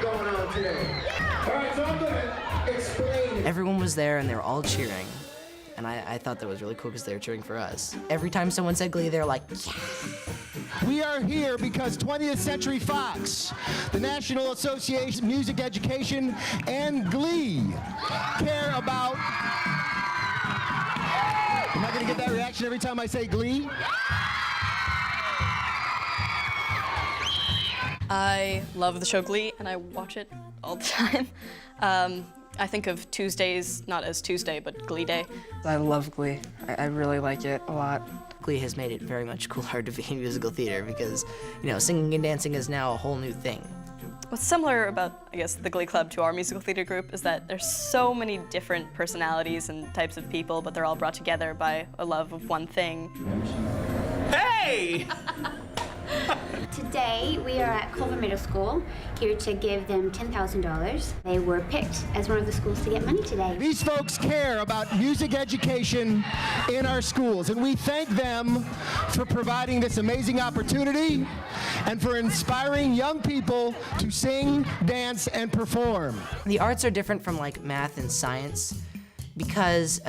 going on today. All right, so I'm gonna explain. Everyone was there and they were all cheering. And I thought that was really cool because they were cheering for us. Every time someone said Glee, they were like, yeah. We are here because 20th Century Fox, the National Association of Music Education, and Glee care about... Am I gonna get that reaction every time I say Glee? I love the show Glee, and I watch it all the time. I think of Tuesdays, not as Tuesday, but Glee Day. I love Glee. I really like it a lot. Glee has made it very much cooler to be in musical theater because, you know, singing and dancing is now a whole new thing. What's similar about, I guess, the Glee Club to our musical theater group is that there's so many different personalities and types of people, but they're all brought together by a love of one thing. Hey! Today, we are at Culver Middle School, here to give them $10,000. They were picked as one of the schools to get money today. These folks care about music education in our schools, and we thank them for providing this amazing opportunity and for inspiring young people to sing, dance, and perform. The arts are different from like math and science because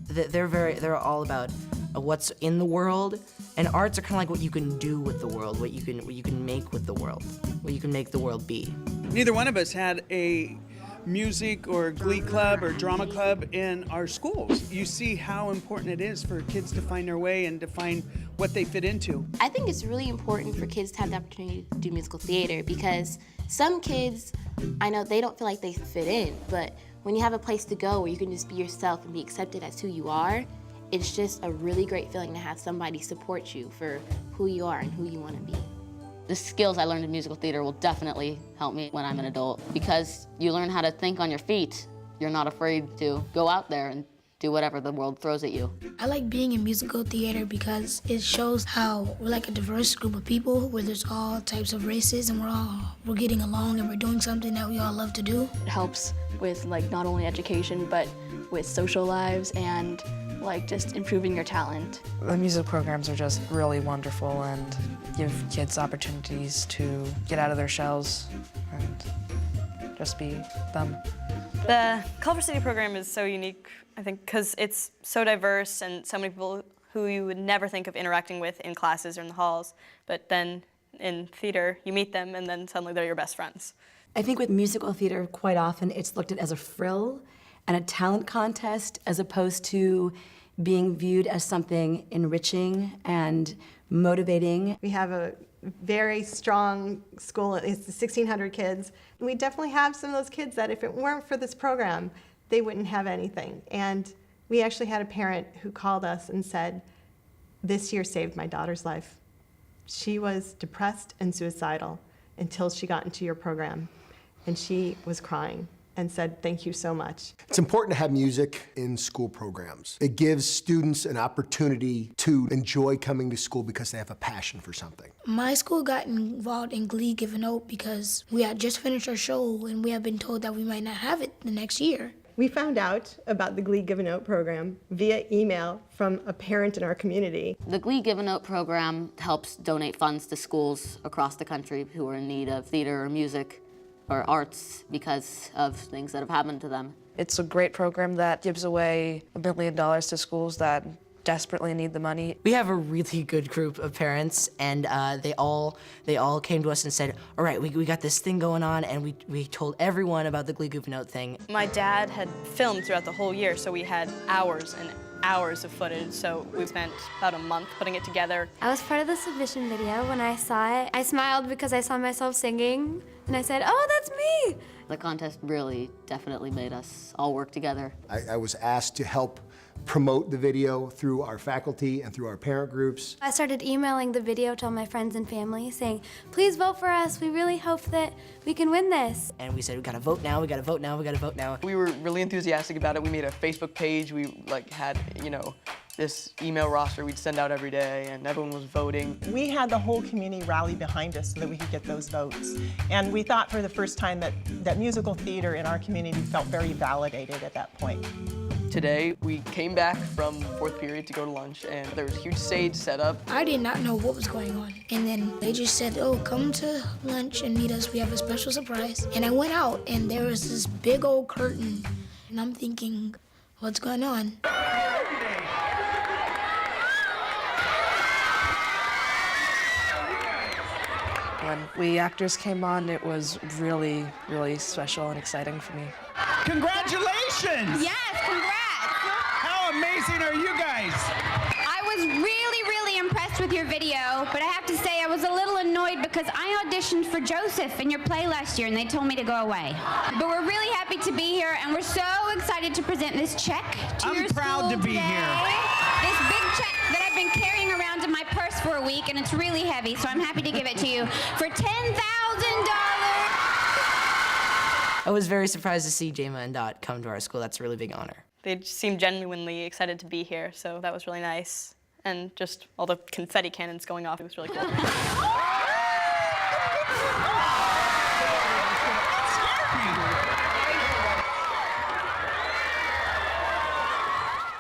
they're all about what's in the world. And arts are kind of like what you can do with the world, what you can make with the world, what you can make the world be. Neither one of us had a music or Glee club or drama club in our schools. You see how important it is for kids to find their way and to find what they fit into. I think it's really important for kids to have the opportunity to do musical theater because some kids, I know they don't feel like they fit in, but when you have a place to go where you can just be yourself and be accepted as who you are, it's just a really great feeling to have somebody support you for who you are and who you want to be. The skills I learned in musical theater will definitely help me when I'm an adult because you learn how to think on your feet. You're not afraid to go out there and do whatever the world throws at you. I like being in musical theater because it shows how we're like a diverse group of people where there's all types of races and we're getting along and we're doing something that we all love to do. It helps with like not only education but with social lives and like just improving your talent. The music programs are just really wonderful and give kids opportunities to get out of their shells and just be them. The Culver City program is so unique, I think, because it's so diverse and so many people who you would never think of interacting with in classes or in the halls, but then in theater, you meet them and then suddenly they're your best friends. I think with musical theater, quite often it's looked at as a frill and a talent contest as opposed to being viewed as something enriching and motivating. We have a very strong school. It's 1,600 kids. We definitely have some of those kids that if it weren't for this program, they wouldn't have anything. And we actually had a parent who called us and said, "This year saved my daughter's life. She was depressed and suicidal until she got into your program." And she was crying and said, "Thank you so much." It's important to have music in school programs. It gives students an opportunity to enjoy coming to school because they have a passion for something. My school got involved in Glee Give a Note because we had just finished our show and we had been told that we might not have it the next year. We found out about the Glee Give a Note program via email from a parent in our community. The Glee Give a Note program helps donate funds to schools across the country who are in need of theater or music or arts because of things that have happened to them. It's a great program that gives away $1 million to schools that desperately need the money. We have a really good group of parents, and they all came to us and said, all right, we got this thing going on, and we told everyone about the Glee Goof Note thing. My dad had filmed throughout the whole year, so we had hours and hours of footage, so we spent about a month putting it together. I was part of the submission video. When I saw it, I smiled because I saw myself singing, and I said, oh, that's me! The contest really definitely made us all work together. I was asked to help promote the video through our faculty and through our parent groups. I started emailing the video to all my friends and family saying, please vote for us. We really hope that we can win this. And we said, we gotta vote now, we gotta vote now, we gotta vote now. We were really enthusiastic about it. We made a Facebook page. We had, this email roster we'd send out every day, and everyone was voting. We had the whole community rally behind us so that we could get those votes. And we thought for the first time that musical theater in our community felt very validated at that point. Today, we came back from fourth period to go to lunch, and there was a huge stage set up. I did not know what was going on. And then they just said, oh, come to lunch and meet us. We have a special surprise. And I went out, and there was this big old curtain. And I'm thinking, what's going on? When we actors came on, it was really, really special and exciting for me. Congratulations! Yes, congrats! How amazing are you guys? I was really, really impressed with your video, but I have to say I was a little annoyed because I auditioned for Joseph in your play last year and they told me to go away. But we're really happy to be here and we're so excited to present this check to your school I'm proud to be today. here. This big check that I've been carrying around in my purse for a week and it's really heavy, so I'm happy to give it to you for $10,000. I was very surprised to see Jayma and Dot come to our school. That's a really big honor. They just seemed genuinely excited to be here, so that was really nice. And just all the confetti cannons going off, it was really cool.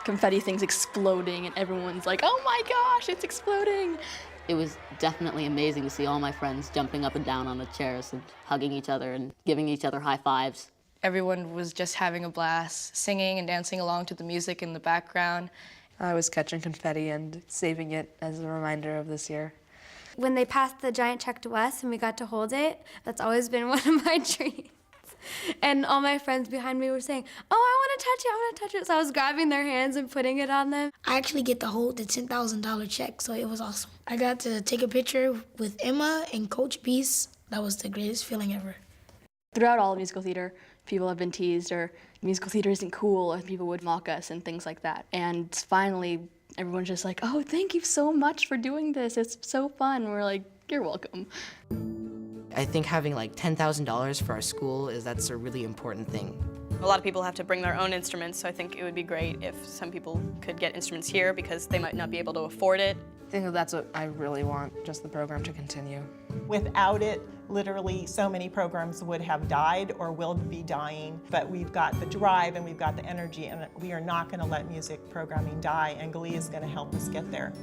Confetti things exploding and everyone's like, oh my gosh, it's exploding. It was definitely amazing to see all my friends jumping up and down on the chairs and hugging each other and giving each other high fives. Everyone was just having a blast, singing and dancing along to the music in the background. I was catching confetti and saving it as a reminder of this year. When they passed the giant check to us and we got to hold it, that's always been one of my dreams. And all my friends behind me were saying, oh, I want to touch it, I want to touch it. So I was grabbing their hands and putting it on them. I actually get to hold the $10,000 check, so it was awesome. I got to take a picture with Emma and Coach Beiste. That was the greatest feeling ever. Throughout all of musical theater, people have been teased or musical theater isn't cool or people would mock us and things like that. And finally, everyone's just like, oh, thank you so much for doing this. It's so fun. We're like, you're welcome. I think having like $10,000 for our school that's a really important thing. A lot of people have to bring their own instruments, so I think it would be great if some people could get instruments here because they might not be able to afford it. I think that's what I really want, just the program to continue. Without it, literally so many programs would have died or will be dying, but we've got the drive and we've got the energy and we are not going to let music programming die, and Glee is going to help us get there.